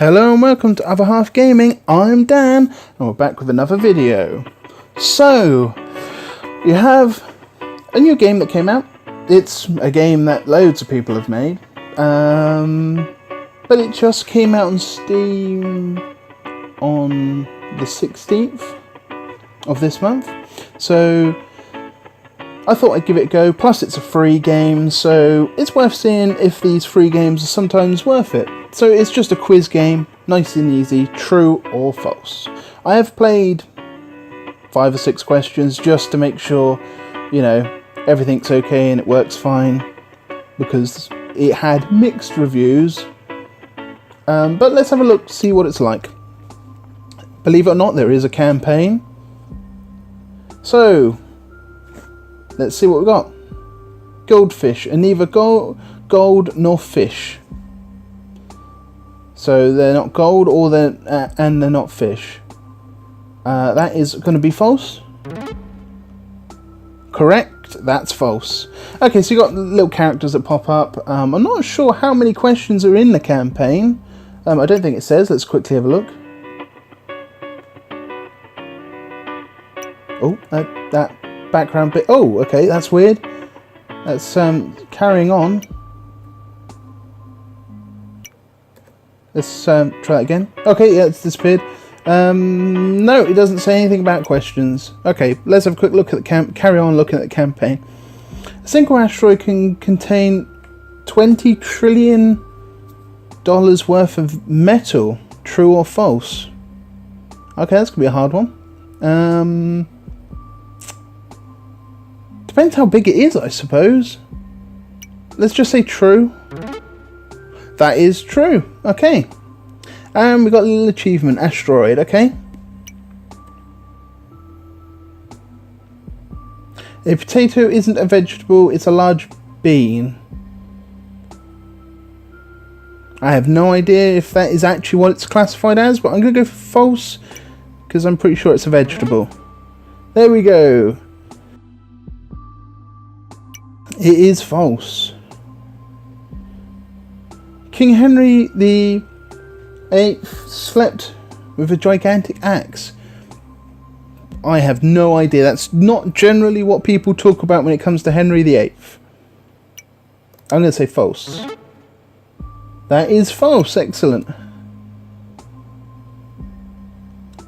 Hello and welcome to Other Half Gaming. I'm Dan and we're back with another video. So, you have a new game that came out. It's a game that loads of people have made. But it just came out on Steam on the 16th of this month. So, I thought I'd give it a go. Plus it's a free game, so it's worth seeing if these free games are sometimes worth it. So it's just a quiz game, nice and easy, true or false. I have played 5 or 6 questions just to make sure, you know, everything's okay and it works fine, because it had mixed reviews. But let's have a look, see what it's like. Believe it or not, there is a campaign. So, let's see what we've got. Goldfish are neither gold nor fish. So they're not gold and they're not fish. That is going to be false. Correct, that's false. Okay, so you got little characters that pop up. I'm not sure how many questions are in the campaign. I don't think it says. Let's quickly have a look. Oh, that background bit. Oh, okay, that's weird. That's carrying on. Let's try that again. Okay, yeah, it's disappeared. No, it doesn't say anything about questions. Okay, let's have a quick look at the carry on looking at the campaign. A single asteroid can contain $20 trillion worth of metal. True or false? Okay, that's gonna be a hard one. Depends how big it is, I suppose. Let's just say true. That is true. Okay. And we got a little achievement. Asteroid. Okay. A potato isn't a vegetable. It's a large bean. I have no idea if that is actually what it's classified as, but I'm going to go for false, because I'm pretty sure it's a vegetable. There we go. It is false. King Henry VIII slept with a gigantic axe. I have no idea. That's not generally what people talk about when it comes to Henry VIII. I'm going to say false. That is false. Excellent.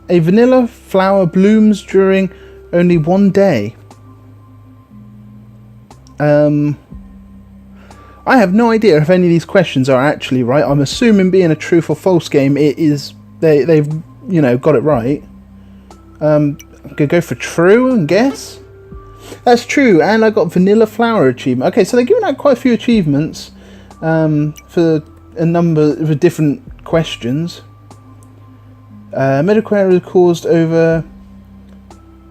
A vanilla flower blooms during only one day. I have no idea if any of these questions are actually right. I'm assuming, being a true or false game, it is they've got it right. I'm gonna go for true and guess. That's true, and I got vanilla flower achievement. Okay, so they're giving out quite a few achievements for a number of different questions. Medical error caused over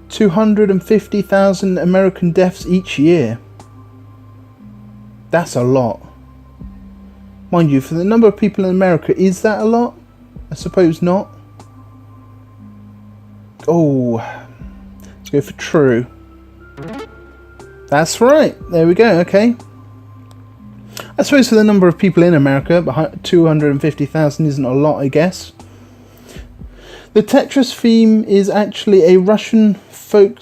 250,000 American deaths each year. That's a lot. Mind you, for the number of people in America, is that a lot? I suppose not. Oh, let's go for true. That's right. There we go. Okay. I suppose for the number of people in America, 250,000 isn't a lot, I guess. The Tetris theme is actually a Russian folk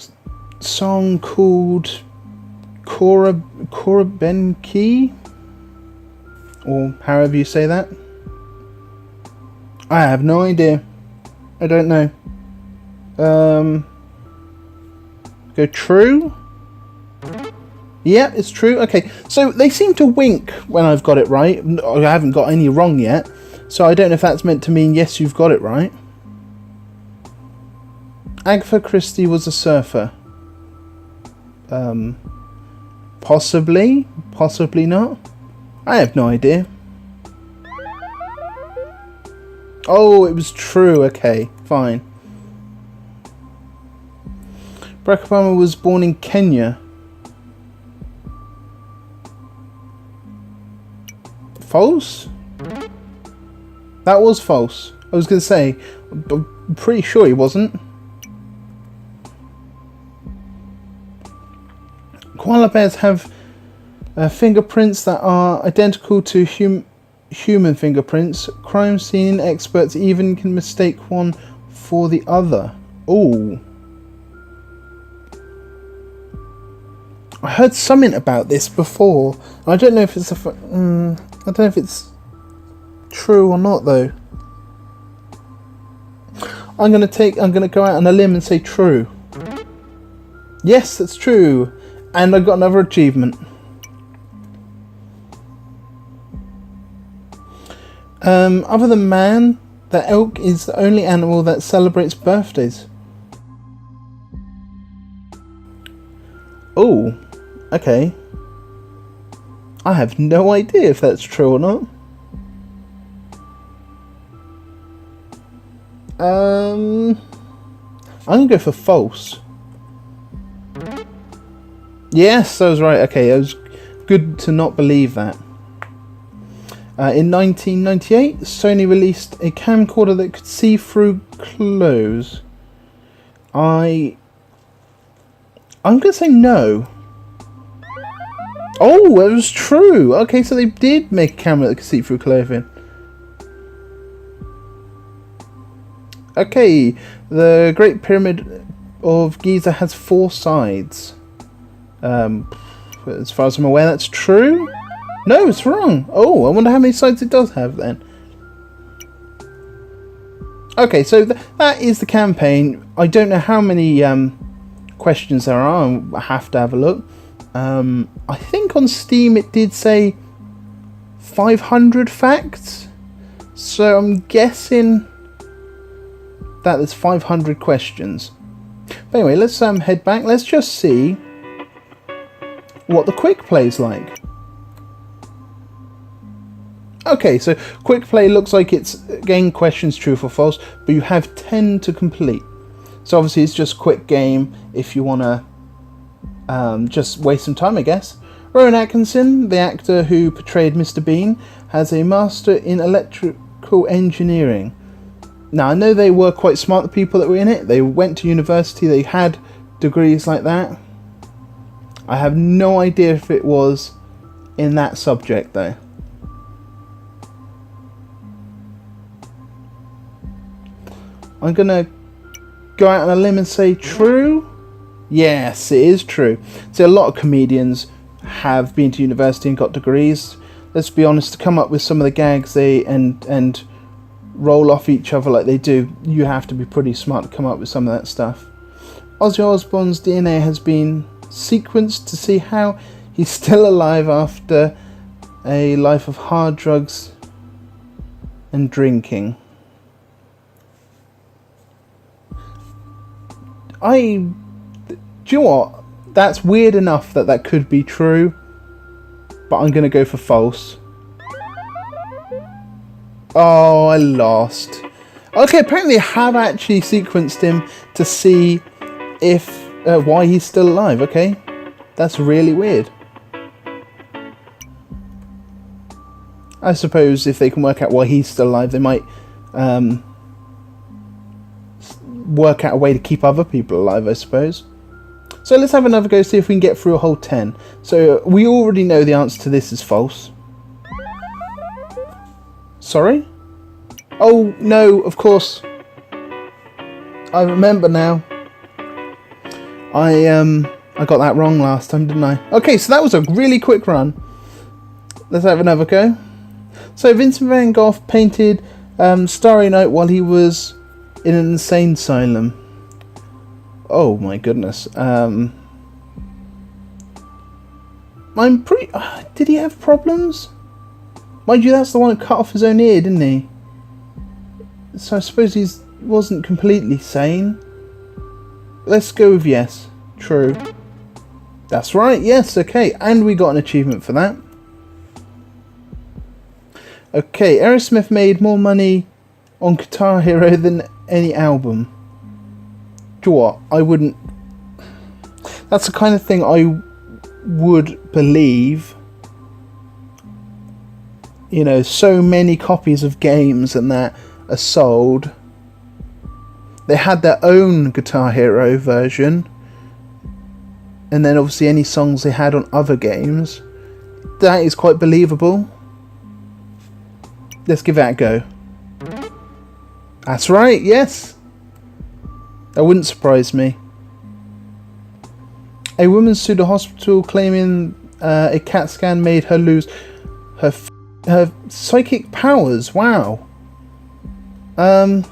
song called Korobenki, or however you say that. I have no idea. I don't know. Go true. Yeah, it's true. Okay, so they seem to wink when I've got it right. I haven't got any wrong yet, so I don't know if that's meant to mean yes, you've got it right. Agatha Christie was a surfer. Possibly, possibly not. I have no idea. Oh, it was true. Okay, fine. Barack Obama was born in Kenya. False? That was false. I was going to say, I'm pretty sure he wasn't. Koala bears have fingerprints that are identical to human fingerprints. Crime scene experts even can mistake one for the other. Oh. I heard something about this before. I don't know if it's I don't know if it's true or not though. I'm gonna go out on a limb and say true. Yes, that's true. And I got another achievement. Other than man, the elk is the only animal that celebrates birthdays. Oh, okay. I have no idea if that's true or not. I'm gonna go for false. Yes, I was right. Okay, it was good to not believe that. In 1998, Sony released a camcorder that could see through clothes. I'm gonna say no. Oh, it was true. Okay, so they did make a camera that could see through clothing. Okay, the Great Pyramid of Giza has 4 sides. As far as I'm aware, that's true. No, it's wrong. Oh, I wonder how many sides it does have then. Okay, so that is the campaign. I don't know how many questions there are. I have to have a look. I think on Steam it did say 500 facts. So I'm guessing that there's 500 questions. But anyway, let's head back. Let's just see what the quick play's like. Okay, so quick play looks like it's again questions true or false, but you have 10 to complete. So obviously it's just a quick game if you want to just waste some time, I guess. Rowan Atkinson, the actor who portrayed Mr. Bean, has a master in electrical engineering. Now I know they were quite smart, the people that were in it. They went to university, they had degrees like that. I have no idea if it was in that subject though. I'm gonna go out on a limb and say true. Yes, it is true. So a lot of comedians have been to university and got degrees. Let's be honest, to come up with some of the gags they and roll off each other like they do, you have to be pretty smart to come up with some of that stuff. Ozzy Osbourne's DNA has been sequenced to see how he's still alive after a life of hard drugs and drinking. Do you know what? That's weird enough that could be true, but I'm going to go for false. Oh, I lost. Okay, apparently I have actually sequenced him to see if why he's still alive. Okay, that's really weird. I suppose if they can work out why he's still alive, they might work out a way to keep other people alive, I suppose. So let's have another go, see if we can get through a whole 10. So we already know the answer to this is false. Sorry? Oh no, of course. I remember now. I got that wrong last time, didn't I? Okay, so that was a really quick run. Let's have another go. So Vincent van Gogh painted Starry Night while he was in an insane asylum. Oh my goodness. I'm pretty... did he have problems? Mind you, that's the one that cut off his own ear, didn't he? So I suppose he wasn't completely sane. Let's go with yes. True. That's right, yes, okay. And we got an achievement for that. Okay, Aerosmith made more money on Guitar Hero than any album. Do you know what? I wouldn't... That's the kind of thing I would believe. You know, so many copies of games and that are sold. They had their own Guitar Hero version. And then obviously any songs they had on other games. That is quite believable. Let's give that a go. That's right, yes. That wouldn't surprise me. A woman sued a hospital claiming a CAT scan made her lose her psychic powers. Wow. I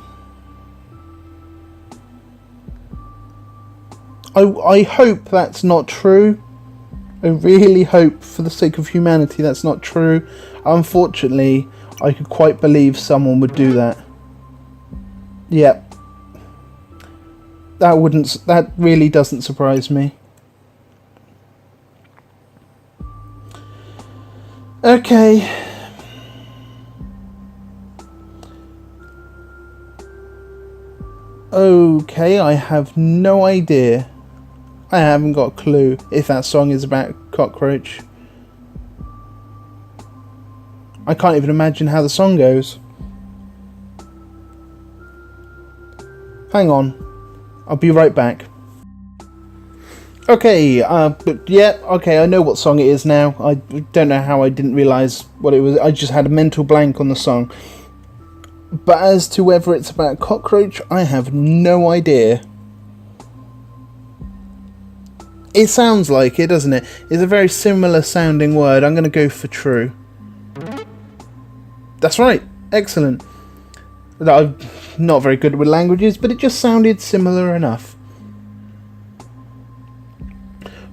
hope that's not true. I really hope, for the sake of humanity, that's not true. Unfortunately, I could quite believe someone would do that. Yep. That really doesn't surprise me. Okay. Okay, I have no idea. I haven't got a clue if that song is about cockroach. I can't even imagine how the song goes. Hang on. I'll be right back. Okay, but yeah, okay, I know what song it is now. I don't know how I didn't realise what it was. I just had a mental blank on the song. But as to whether it's about cockroach, I have no idea. It sounds like it, doesn't it? It's a very similar sounding word. I'm going to go for true. That's right. Excellent. I'm not very good with languages, but it just sounded similar enough.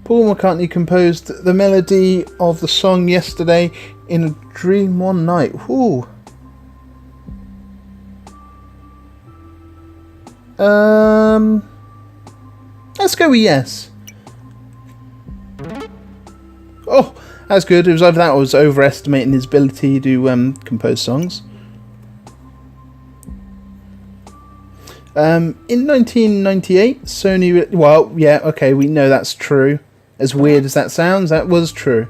Paul McCartney composed the melody of the song Yesterday in a Dream One Night. Ooh. Let's go with yes. Oh, that's good. It was either that or was overestimating his ability to compose songs. In 1998, Sony... Well, yeah, okay, we know that's true. As weird as that sounds, that was true.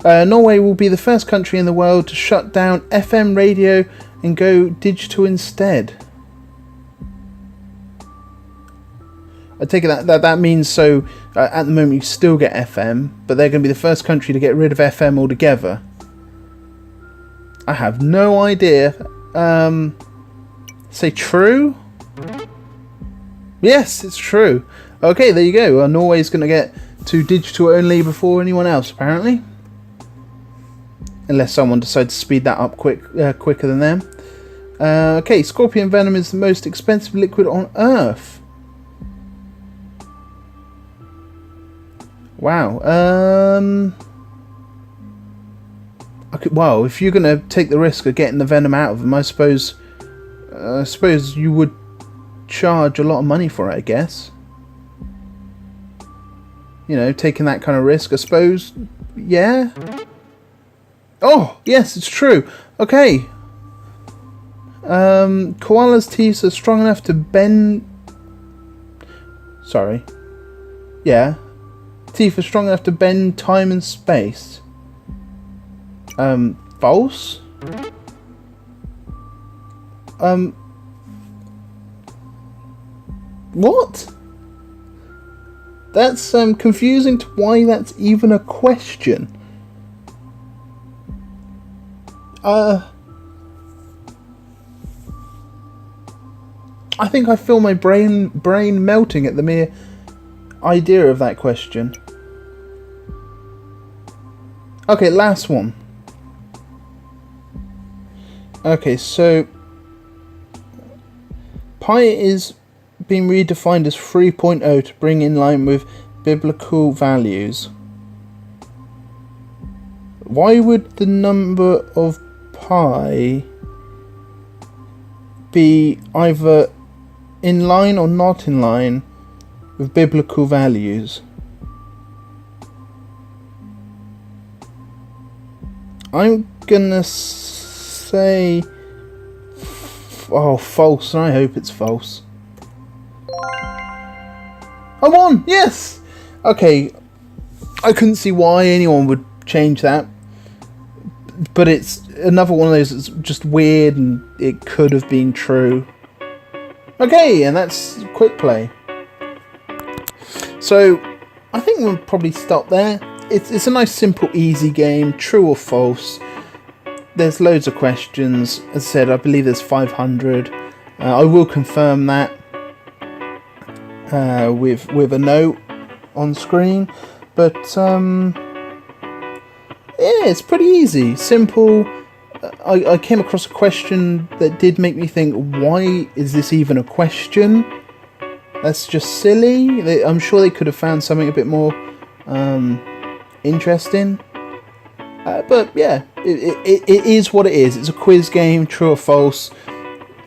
Norway will be the first country in the world to shut down FM radio and go digital instead. I take it that means so at the moment you still get FM, but they're going to be the first country to get rid of FM altogether. I have no idea. Say true? Yes, it's true. Okay, there you go. Norway's going to get to digital only before anyone else, apparently. Unless someone decides to speed that up quicker than them. Okay, scorpion venom is the most expensive liquid on Earth. Wow. Okay, well, if you're going to take the risk of getting the venom out of them, I suppose you would charge a lot of money for it, I guess. You know, taking that kind of risk, I suppose. Yeah. Oh, yes, it's true. Okay. Koala's teeth are strong enough to bend... Sorry. Yeah. Teeth are strong enough to bend time and space. False? What? That's confusing to why that's even a question. I think I feel my brain melting at the mere idea of that question. Okay, last one. Okay, so pi is being redefined as 3.0 to bring in line with biblical values. Why would the number of pi be either in line or not in line with biblical values? I'm gonna say false, and I hope it's false. I won! Yes! Okay, I couldn't see why anyone would change that, but it's another one of those that's just weird and it could have been true. Okay, and that's quick play. So I think we'll probably stop there. it's a nice, simple, easy game. True or false. There's loads of questions. As I said, I believe there's 500. I will confirm that with a note on screen. But yeah, it's pretty easy, simple. I came across a question that did make me think, why is this even a question? That's just silly. I'm sure they could have found something a bit more interesting. But yeah, it is what it is. It's a quiz game, true or false.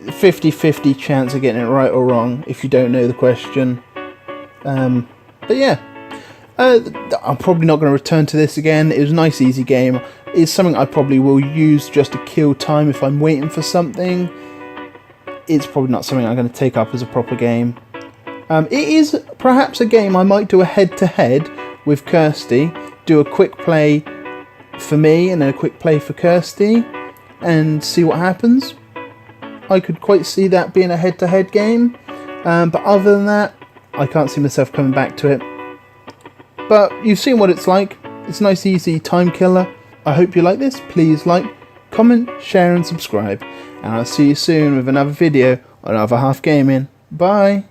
50-50 chance of getting it right or wrong if you don't know the question. But yeah, I'm probably not going to return to this again. It was a nice, easy game. It's something I probably will use just to kill time if I'm waiting for something. It's probably not something I'm going to take up as a proper game. It is perhaps a game I might do a head-to-head with Kirsty. Do a quick play for me and a quick play for Kirsty and see what happens. I could quite see that being a head-to-head game. But other than that, I can't see myself coming back to it. But you've seen what it's like. It's a nice, easy time killer. I hope you like this. Please like, comment, share and subscribe. And I'll see you soon with another video on Other Half Gaming. Bye.